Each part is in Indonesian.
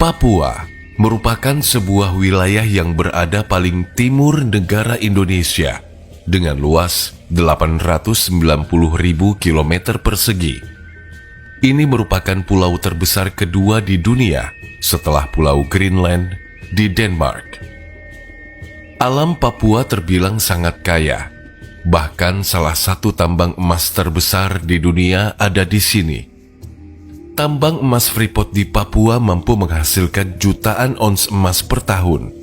Papua merupakan sebuah wilayah yang berada paling timur negara Indonesia dengan luas 890.000 km persegi. Ini merupakan pulau terbesar kedua di dunia setelah Pulau Greenland di Denmark. Alam Papua terbilang sangat kaya. Bahkan salah satu tambang emas terbesar di dunia ada di sini. Tambang emas Freeport di Papua mampu menghasilkan jutaan ons emas per tahun.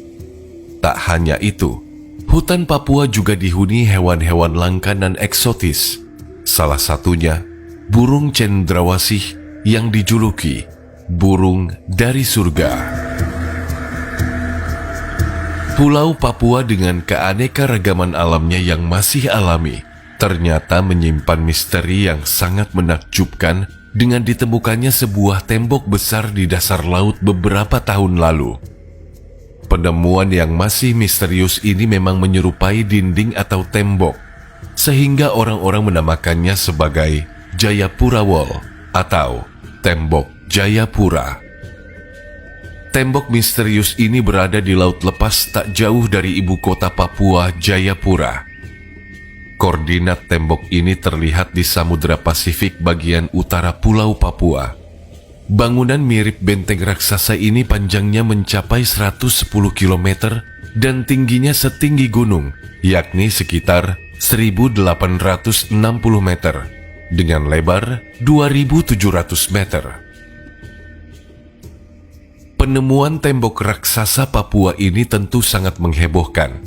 Tak hanya itu, hutan Papua juga dihuni hewan-hewan langka dan eksotis. Salah satunya, burung cendrawasih yang dijuluki burung dari surga. Pulau Papua dengan keanekaragaman alamnya yang masih alami, ternyata menyimpan misteri yang sangat menakjubkan dengan ditemukannya sebuah tembok besar di dasar laut beberapa tahun lalu. Penemuan yang masih misterius ini memang menyerupai dinding atau tembok, sehingga orang-orang menamakannya sebagai Jayapura Wall atau Tembok Jayapura. Tembok misterius ini berada di laut lepas tak jauh dari ibu kota Papua, Jayapura. Koordinat tembok ini terlihat di Samudra Pasifik bagian utara Pulau Papua. Bangunan mirip benteng raksasa ini panjangnya mencapai 110 km dan tingginya setinggi gunung, yakni sekitar 1.860 meter, dengan lebar 2.700 meter. Penemuan tembok raksasa Papua ini tentu sangat menghebohkan,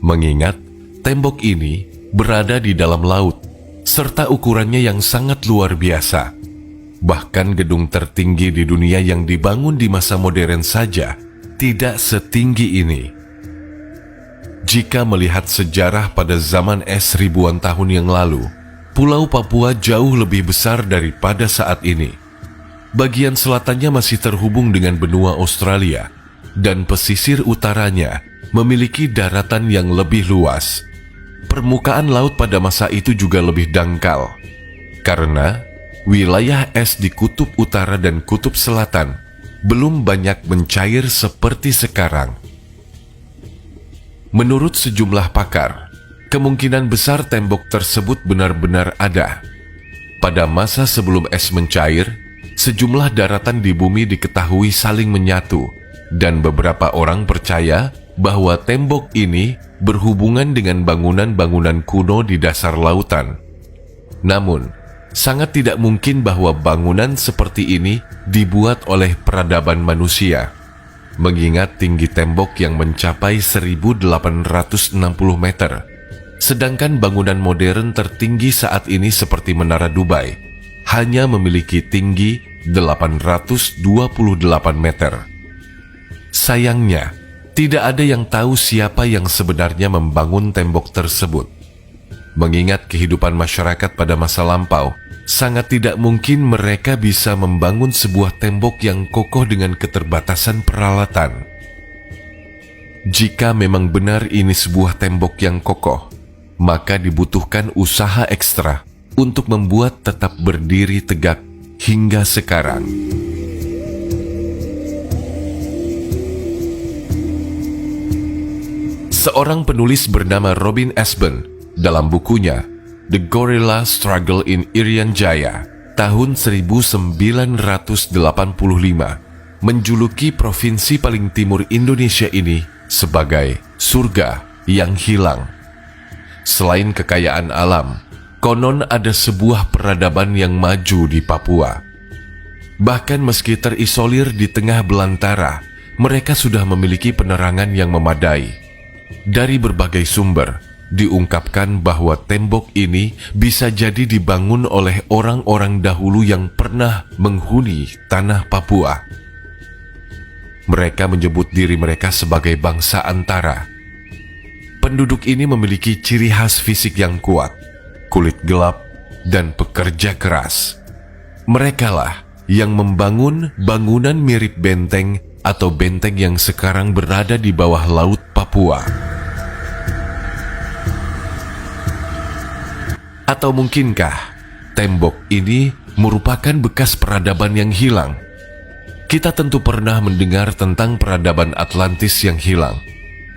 mengingat tembok ini berada di dalam laut, serta ukurannya yang sangat luar biasa. Bahkan gedung tertinggi di dunia yang dibangun di masa modern saja tidak setinggi ini. Jika melihat sejarah pada zaman es ribuan tahun yang lalu, Pulau Papua jauh lebih besar daripada saat ini. Bagian selatannya masih terhubung dengan benua Australia, dan pesisir utaranya memiliki daratan yang lebih luas. Permukaan laut pada masa itu juga lebih dangkal, karena wilayah es di kutub utara dan kutub selatan belum banyak mencair seperti sekarang. Menurut sejumlah pakar, kemungkinan besar tembok tersebut benar-benar ada. Pada masa sebelum es mencair, sejumlah daratan di bumi diketahui saling menyatu, dan beberapa orang percaya bahwa tembok ini berhubungan dengan bangunan-bangunan kuno di dasar lautan. Namun, sangat tidak mungkin bahwa bangunan seperti ini dibuat oleh peradaban manusia, mengingat tinggi tembok yang mencapai 1.860 meter, sedangkan bangunan modern tertinggi saat ini seperti Menara Dubai hanya memiliki tinggi 828 meter. Sayangnya, tidak ada yang tahu siapa yang sebenarnya membangun tembok tersebut. Mengingat kehidupan masyarakat pada masa lampau, sangat tidak mungkin mereka bisa membangun sebuah tembok yang kokoh dengan keterbatasan peralatan. Jika memang benar ini sebuah tembok yang kokoh, maka dibutuhkan usaha ekstra untuk membuat tetap berdiri tegak hingga sekarang. Seorang penulis bernama Robin Ashburn dalam bukunya The Gorilla Struggle in Irian Jaya tahun 1985 menjuluki provinsi paling timur Indonesia ini sebagai surga yang hilang. Selain kekayaan alam, konon ada sebuah peradaban yang maju di Papua. Bahkan meski terisolir di tengah belantara, mereka sudah memiliki penerangan yang memadai. Dari berbagai sumber, diungkapkan bahwa tembok ini bisa jadi dibangun oleh orang-orang dahulu yang pernah menghuni tanah Papua. Mereka menyebut diri mereka sebagai bangsa antara. Penduduk ini memiliki ciri khas fisik yang kuat, kulit gelap, dan pekerja keras. Merekalah yang membangun bangunan mirip benteng atau benteng yang sekarang berada di bawah laut Papua. Atau mungkinkah tembok ini merupakan bekas peradaban yang hilang? Kita tentu pernah mendengar tentang peradaban Atlantis yang hilang.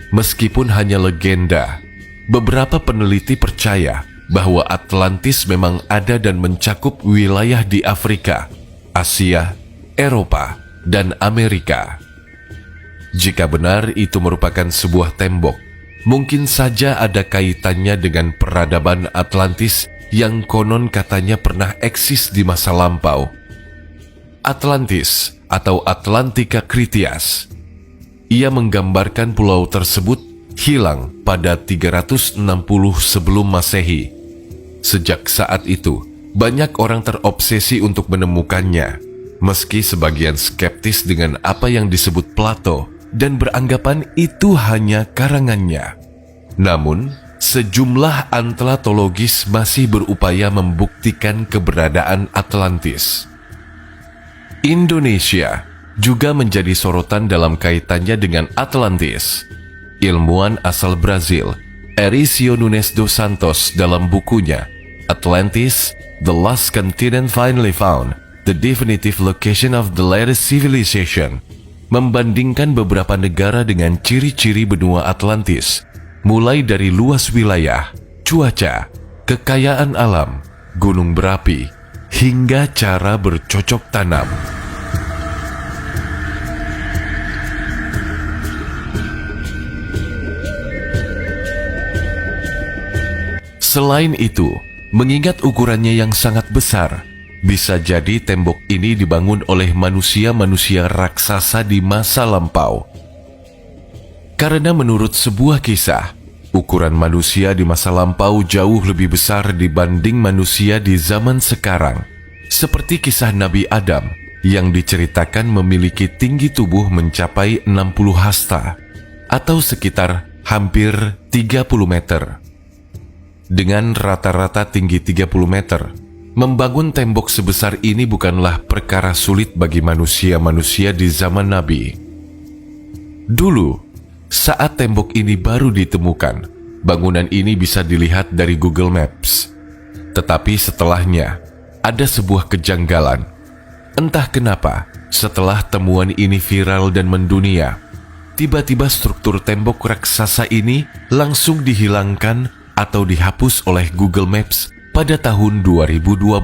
Meskipun hanya legenda, beberapa peneliti percaya bahwa Atlantis memang ada dan mencakup wilayah di Afrika, Asia, Eropa, dan Amerika. Jika benar itu merupakan sebuah tembok, mungkin saja ada kaitannya dengan peradaban Atlantis yang konon katanya pernah eksis di masa lampau. Atlantis atau Atlantika Critias. Ia menggambarkan pulau tersebut hilang pada 360 sebelum Masehi. Sejak saat itu, banyak orang terobsesi untuk menemukannya, meski sebagian skeptis dengan apa yang disebut Plato dan beranggapan itu hanya karangannya. Namun, sejumlah antlatologis masih berupaya membuktikan keberadaan Atlantis. Indonesia juga menjadi sorotan dalam kaitannya dengan Atlantis. Ilmuwan asal Brazil, Ericio Nunes dos Santos dalam bukunya Atlantis, The Lost Continent Finally Found, The Definitive Location of the Latest Civilization, membandingkan beberapa negara dengan ciri-ciri benua Atlantis, mulai dari luas wilayah, cuaca, kekayaan alam, gunung berapi, hingga cara bercocok tanam. Selain itu, mengingat ukurannya yang sangat besar, bisa jadi tembok ini dibangun oleh manusia-manusia raksasa di masa lampau. Karena menurut sebuah kisah, ukuran manusia di masa lampau jauh lebih besar dibanding manusia di zaman sekarang. Seperti kisah Nabi Adam yang diceritakan memiliki tinggi tubuh mencapai 60 hasta atau sekitar hampir 30 meter. Dengan rata-rata tinggi 30 meter, membangun tembok sebesar ini bukanlah perkara sulit bagi manusia-manusia di zaman Nabi. Dulu, saat tembok ini baru ditemukan, bangunan ini bisa dilihat dari Google Maps. Tetapi setelahnya, ada sebuah kejanggalan. Entah kenapa, setelah temuan ini viral dan mendunia, tiba-tiba struktur tembok raksasa ini langsung dihilangkan atau dihapus oleh Google Maps pada tahun 2012.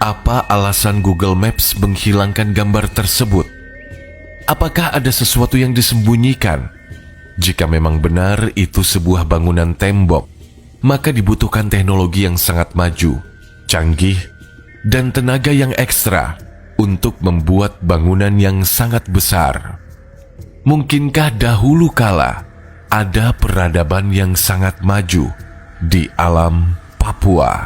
Apa alasan Google Maps menghilangkan gambar tersebut? Apakah ada sesuatu yang disembunyikan? Jika memang benar itu sebuah bangunan tembok, maka dibutuhkan teknologi yang sangat maju, canggih, dan tenaga yang ekstra untuk membuat bangunan yang sangat besar. Mungkinkah dahulu kala ada peradaban yang sangat maju di alam Papua?